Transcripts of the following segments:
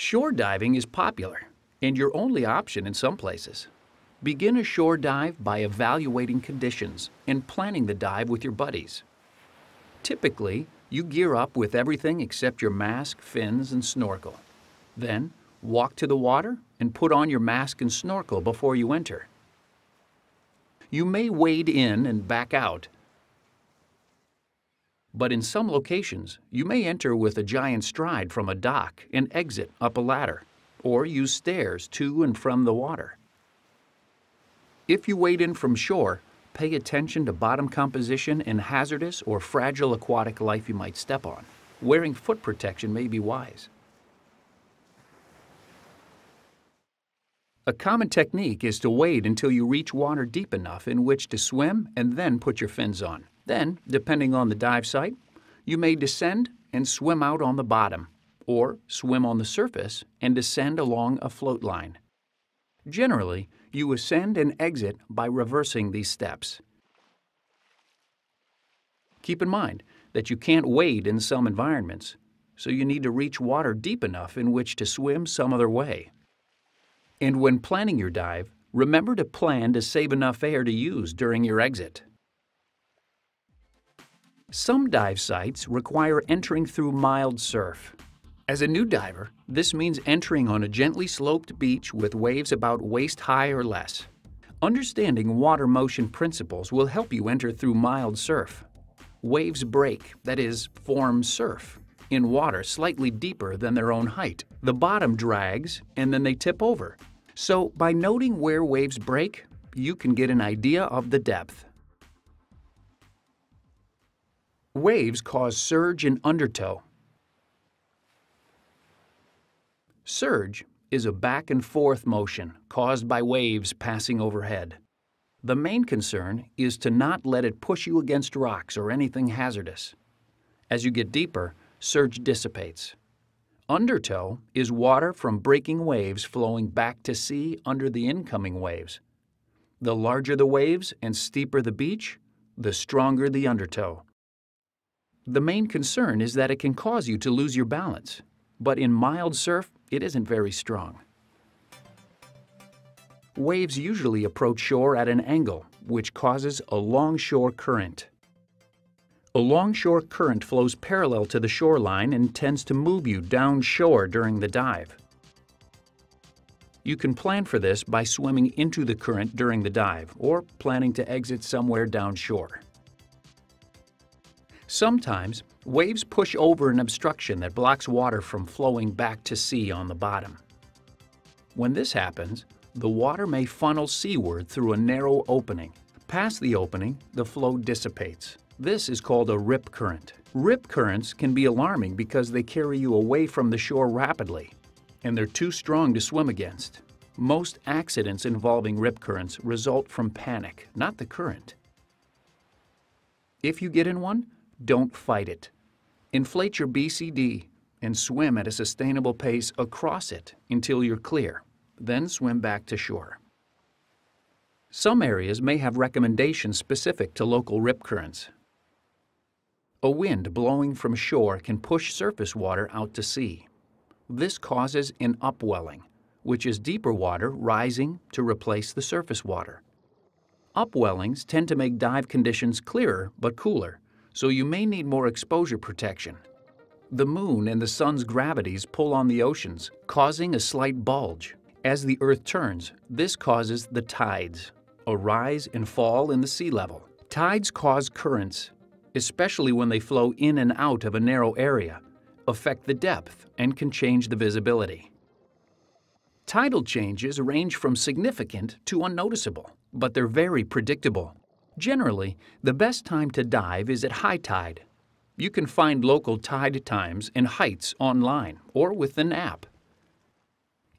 Shore diving is popular and your only option in some places. Begin a shore dive by evaluating conditions and planning the dive with your buddies. Typically, you gear up with everything except your mask, fins, and snorkel. Then, walk to the water and put on your mask and snorkel before you enter. You may wade in and back out, but in some locations, you may enter with a giant stride from a dock and exit up a ladder, or use stairs to and from the water. If you wade in from shore, pay attention to bottom composition and hazardous or fragile aquatic life you might step on. Wearing foot protection may be wise. A common technique is to wade until you reach water deep enough in which to swim and then put your fins on. Then, depending on the dive site, you may descend and swim out on the bottom, or swim on the surface and descend along a float line. Generally, you ascend and exit by reversing these steps. Keep in mind that you can't wade in some environments, so you need to reach water deep enough in which to swim some other way. And when planning your dive, remember to plan to save enough air to use during your exit. Some dive sites require entering through mild surf. As a new diver, this means entering on a gently sloped beach with waves about waist high or less. Understanding water motion principles will help you enter through mild surf. Waves break, that is, form surf, in water slightly deeper than their own height. The bottom drags and then they tip over. So by noting where waves break, you can get an idea of the depth. Waves cause surge and undertow. Surge is a back and forth motion caused by waves passing overhead. The main concern is to not let it push you against rocks or anything hazardous. As you get deeper, surge dissipates. Undertow is water from breaking waves flowing back to sea under the incoming waves. The larger the waves and steeper the beach, the stronger the undertow. The main concern is that it can cause you to lose your balance, but in mild surf, it isn't very strong. Waves usually approach shore at an angle, which causes a longshore current. A longshore current flows parallel to the shoreline and tends to move you downshore during the dive. You can plan for this by swimming into the current during the dive or planning to exit somewhere downshore. Sometimes, waves push over an obstruction that blocks water from flowing back to sea on the bottom. When this happens, the water may funnel seaward through a narrow opening. Past the opening, the flow dissipates. This is called a rip current. Rip currents can be alarming because they carry you away from the shore rapidly, and they're too strong to swim against. Most accidents involving rip currents result from panic, not the current. If you get in one, don't fight it. Inflate your BCD and swim at a sustainable pace across it until you're clear. Then swim back to shore. Some areas may have recommendations specific to local rip currents. A wind blowing from shore can push surface water out to sea. This causes an upwelling, which is deeper water rising to replace the surface water. Upwellings tend to make dive conditions clearer but cooler, so you may need more exposure protection. The moon and the sun's gravities pull on the oceans, causing a slight bulge. As the Earth turns, this causes the tides, a rise and fall in the sea level. Tides cause currents, especially when they flow in and out of a narrow area, affect the depth, and can change the visibility. Tidal changes range from significant to unnoticeable, but they're very predictable. Generally, the best time to dive is at high tide. You can find local tide times and heights online or with an app.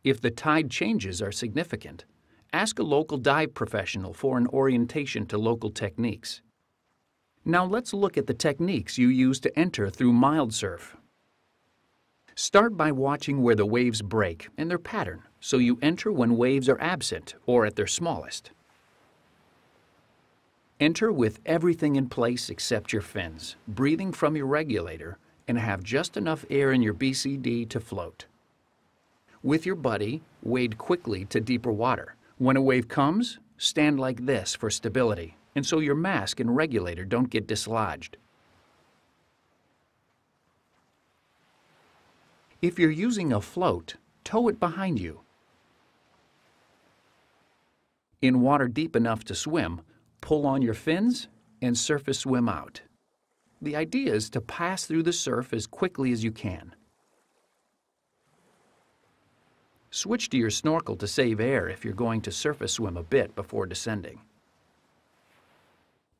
If the tide changes are significant, ask a local dive professional for an orientation to local techniques. Now let's look at the techniques you use to enter through mild surf. Start by watching where the waves break and their pattern, so you enter when waves are absent or at their smallest. Enter with everything in place except your fins, breathing from your regulator, and have just enough air in your BCD to float. With your buddy, wade quickly to deeper water. When a wave comes, stand like this for stability, and so your mask and regulator don't get dislodged. If you're using a float, tow it behind you. In water deep enough to swim, pull on your fins and surface swim out. The idea is to pass through the surf as quickly as you can. Switch to your snorkel to save air if you're going to surface swim a bit before descending.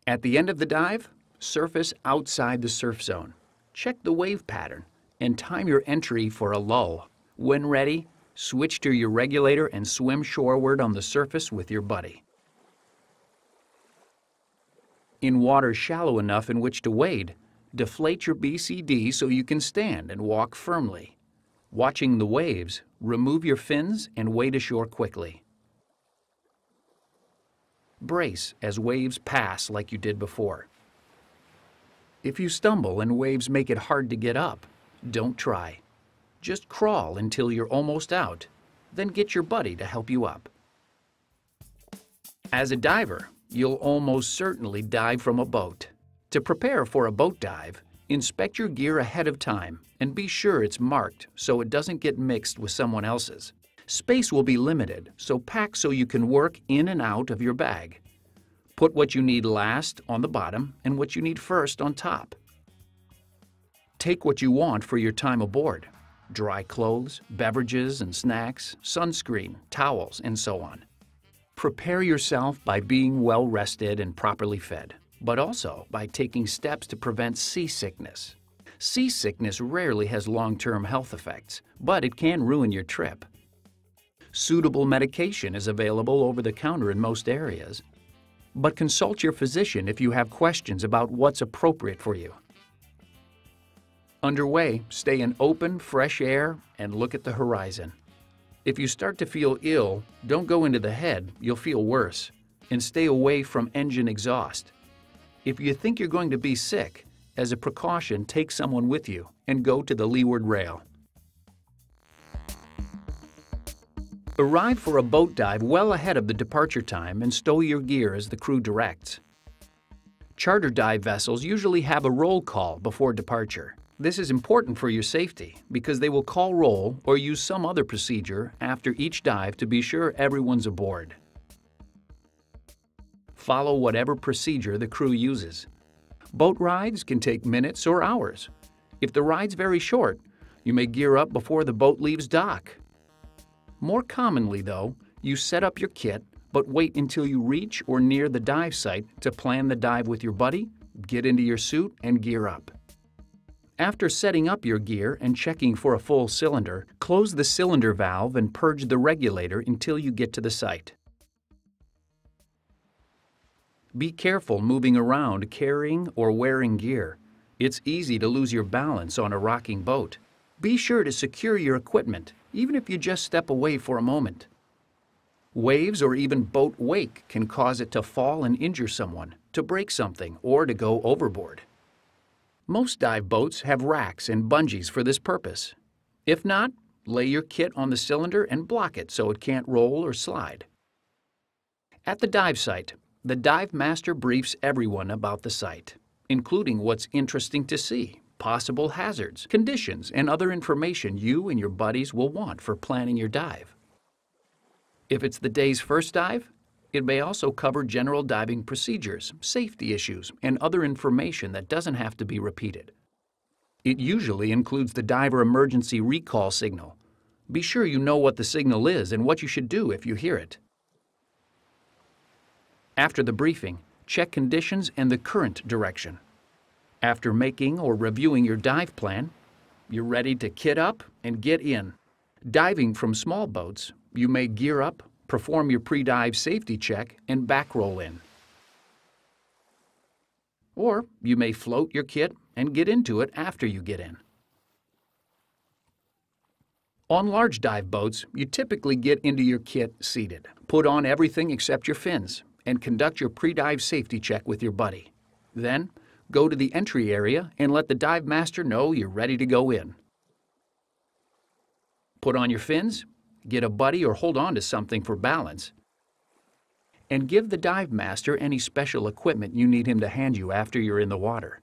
At the end of the dive, surface outside the surf zone. Check the wave pattern and time your entry for a lull. When ready, switch to your regulator and swim shoreward on the surface with your buddy. In water shallow enough in which to wade, deflate your BCD so you can stand and walk firmly. Watching the waves, remove your fins and wade ashore quickly. Brace as waves pass like you did before. If you stumble and waves make it hard to get up, don't try. Just crawl until you're almost out, then get your buddy to help you up. As a diver, you'll almost certainly dive from a boat. To prepare for a boat dive, inspect your gear ahead of time and be sure it's marked so it doesn't get mixed with someone else's. Space will be limited, so pack so you can work in and out of your bag. Put what you need last on the bottom and what you need first on top. Take what you want for your time aboard: dry clothes, beverages and snacks, sunscreen, towels, and so on. Prepare yourself by being well rested and properly fed, but also by taking steps to prevent seasickness. Seasickness rarely has long-term health effects, but it can ruin your trip. Suitable medication is available over the counter in most areas, but consult your physician if you have questions about what's appropriate for you. Underway, stay in open, fresh air and look at the horizon. If you start to feel ill, don't go into the head, you'll feel worse, and stay away from engine exhaust. If you think you're going to be sick, as a precaution, take someone with you and go to the leeward rail. Arrive for a boat dive well ahead of the departure time and stow your gear as the crew directs. Charter dive vessels usually have a roll call before departure. This is important for your safety because they will call roll or use some other procedure after each dive to be sure everyone's aboard. Follow whatever procedure the crew uses. Boat rides can take minutes or hours. If the ride's very short, you may gear up before the boat leaves dock. More commonly, though, you set up your kit, but wait until you reach or near the dive site to plan the dive with your buddy, get into your suit, and gear up. After setting up your gear and checking for a full cylinder, close the cylinder valve and purge the regulator until you get to the site. Be careful moving around carrying or wearing gear. It's easy to lose your balance on a rocking boat. Be sure to secure your equipment, even if you just step away for a moment. Waves or even boat wake can cause it to fall and injure someone, to break something, or to go overboard. Most dive boats have racks and bungees for this purpose. If not, lay your kit on the cylinder and block it so it can't roll or slide. At the dive site, the dive master briefs everyone about the site, including what's interesting to see, possible hazards, conditions, and other information you and your buddies will want for planning your dive. If it's the day's first dive, it may also cover general diving procedures, safety issues, and other information that doesn't have to be repeated. It usually includes the diver emergency recall signal. Be sure you know what the signal is and what you should do if you hear it. After the briefing, check conditions and the current direction. After making or reviewing your dive plan, you're ready to kit up and get in. Diving from small boats, you may gear up, perform your pre-dive safety check, and back roll in. Or you may float your kit and get into it after you get in. On large dive boats, you typically get into your kit seated. Put on everything except your fins and conduct your pre-dive safety check with your buddy. Then, go to the entry area and let the dive master know you're ready to go in. Put on your fins, get a buddy or hold on to something for balance, and give the dive master any special equipment you need him to hand you after you're in the water.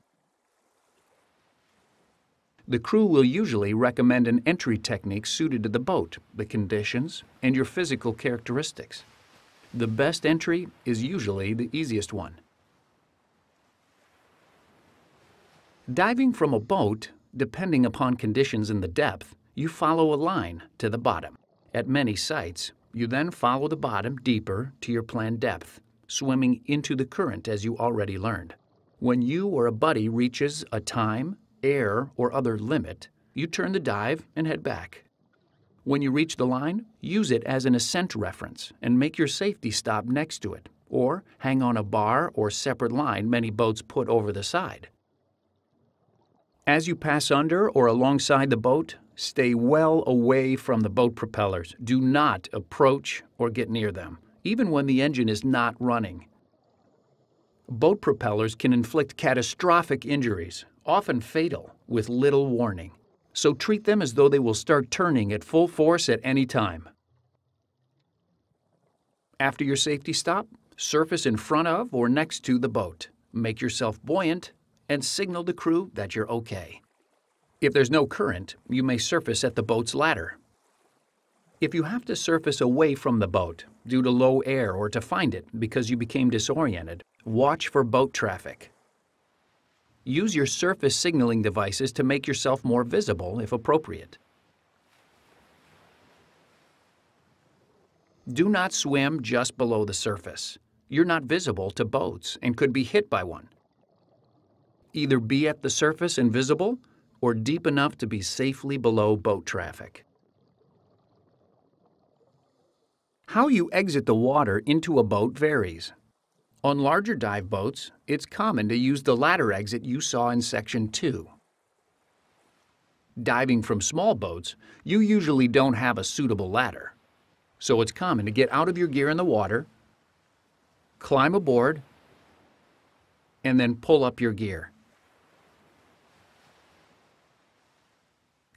The crew will usually recommend an entry technique suited to the boat, the conditions, and your physical characteristics. The best entry is usually the easiest one. Diving from a boat, depending upon conditions and the depth, you follow a line to the bottom. At many sites, you then follow the bottom deeper to your planned depth, swimming into the current as you already learned. When you or a buddy reaches a time, air, or other limit, you turn the dive and head back. When you reach the line, use it as an ascent reference and make your safety stop next to it, or hang on a bar or separate line many boats put over the side. As you pass under or alongside the boat, stay well away from the boat propellers. Do not approach or get near them, even when the engine is not running. Boat propellers can inflict catastrophic injuries, often fatal, with little warning. So treat them as though they will start turning at full force at any time. After your safety stop, surface in front of or next to the boat. Make yourself buoyant and signal the crew that you're okay. If there's no current, you may surface at the boat's ladder. If you have to surface away from the boat due to low air or to find it because you became disoriented, watch for boat traffic. Use your surface signaling devices to make yourself more visible if appropriate. Do not swim just below the surface. You're not visible to boats and could be hit by one. Either be at the surface and visible, or deep enough to be safely below boat traffic. How you exit the water into a boat varies. On larger dive boats, it's common to use the ladder exit you saw in Section 2. Diving from small boats, you usually don't have a suitable ladder. So it's common to get out of your gear in the water, climb aboard, and then pull up your gear.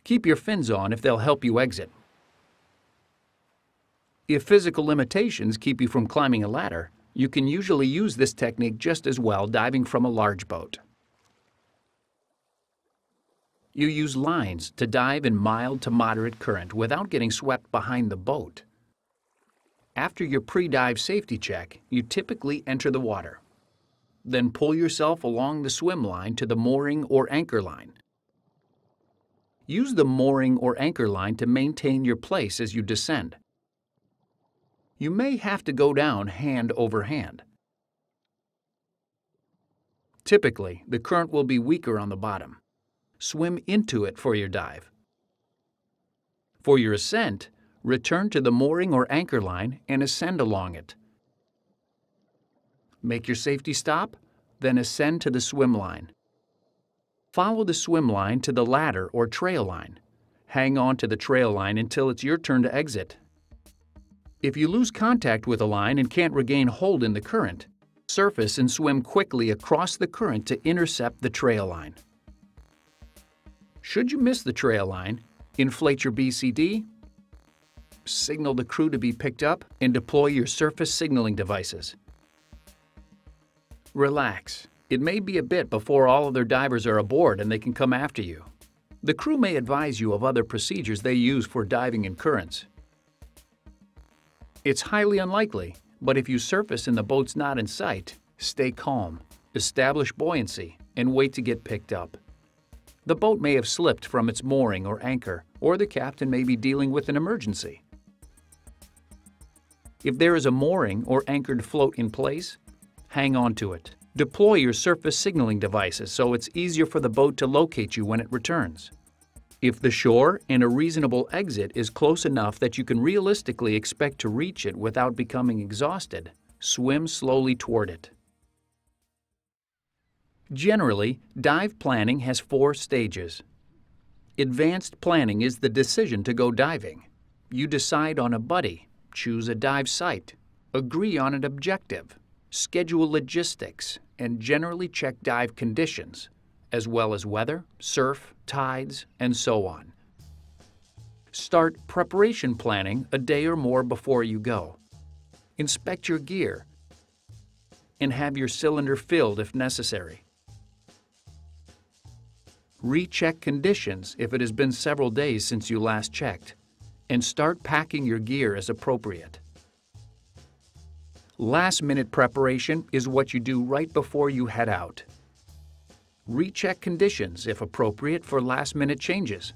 Keep your fins on if they'll help you exit. If physical limitations keep you from climbing a ladder, you can usually use this technique just as well diving from a large boat. You use lines to dive in mild to moderate current without getting swept behind the boat. After your pre-dive safety check, you typically enter the water. Then pull yourself along the swim line to the mooring or anchor line. Use the mooring or anchor line to maintain your place as you descend. You may have to go down hand over hand. Typically, the current will be weaker on the bottom. Swim into it for your dive. For your ascent, return to the mooring or anchor line and ascend along it. Make your safety stop, then ascend to the swim line. Follow the swim line to the ladder or trail line. Hang on to the trail line until it's your turn to exit. If you lose contact with a line and can't regain hold in the current, surface and swim quickly across the current to intercept the trail line. Should you miss the trail line, inflate your BCD, signal the crew to be picked up, and deploy your surface signaling devices. Relax. It may be a bit before all other divers are aboard and they can come after you. The crew may advise you of other procedures they use for diving in currents. It's highly unlikely, but if you surface and the boat's not in sight, stay calm, establish buoyancy, and wait to get picked up. The boat may have slipped from its mooring or anchor, or the captain may be dealing with an emergency. If there is a mooring or anchored float in place, hang on to it. Deploy your surface signaling devices so it's easier for the boat to locate you when it returns. If the shore and a reasonable exit is close enough that you can realistically expect to reach it without becoming exhausted, swim slowly toward it. Generally, dive planning has 4 stages. Advanced planning is the decision to go diving. You decide on a buddy, choose a dive site, agree on an objective, schedule logistics, and generally check dive conditions, as well as weather, surf, tides, and so on. Start preparation planning a day or more before you go. Inspect your gear and have your cylinder filled if necessary. Recheck conditions if it has been several days since you last checked, and start packing your gear as appropriate. Last-minute preparation is what you do right before you head out. Recheck conditions if appropriate for last-minute changes.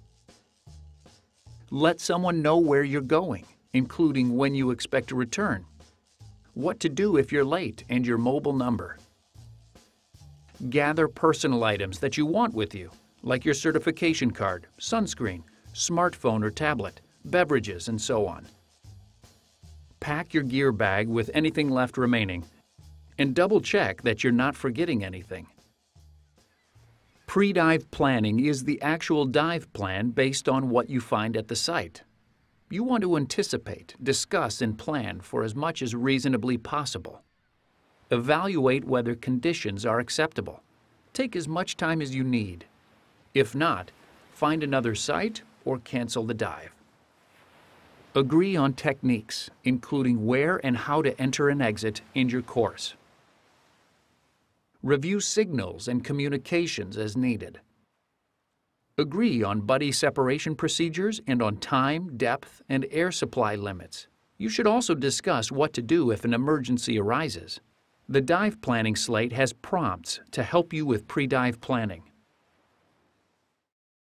Let someone know where you're going, including when you expect to return, what to do if you're late, and your mobile number. Gather personal items that you want with you, like your certification card, sunscreen, smartphone or tablet, beverages, and so on. Pack your gear bag with anything left remaining, and double-check that you're not forgetting anything. Pre-dive planning is the actual dive plan based on what you find at the site. You want to anticipate, discuss, and plan for as much as reasonably possible. Evaluate whether conditions are acceptable. Take as much time as you need. If not, find another site or cancel the dive. Agree on techniques, including where and how to enter and exit in your course. Review signals and communications as needed. Agree on buddy separation procedures and on time, depth, and air supply limits. You should also discuss what to do if an emergency arises. The dive planning slate has prompts to help you with pre-dive planning.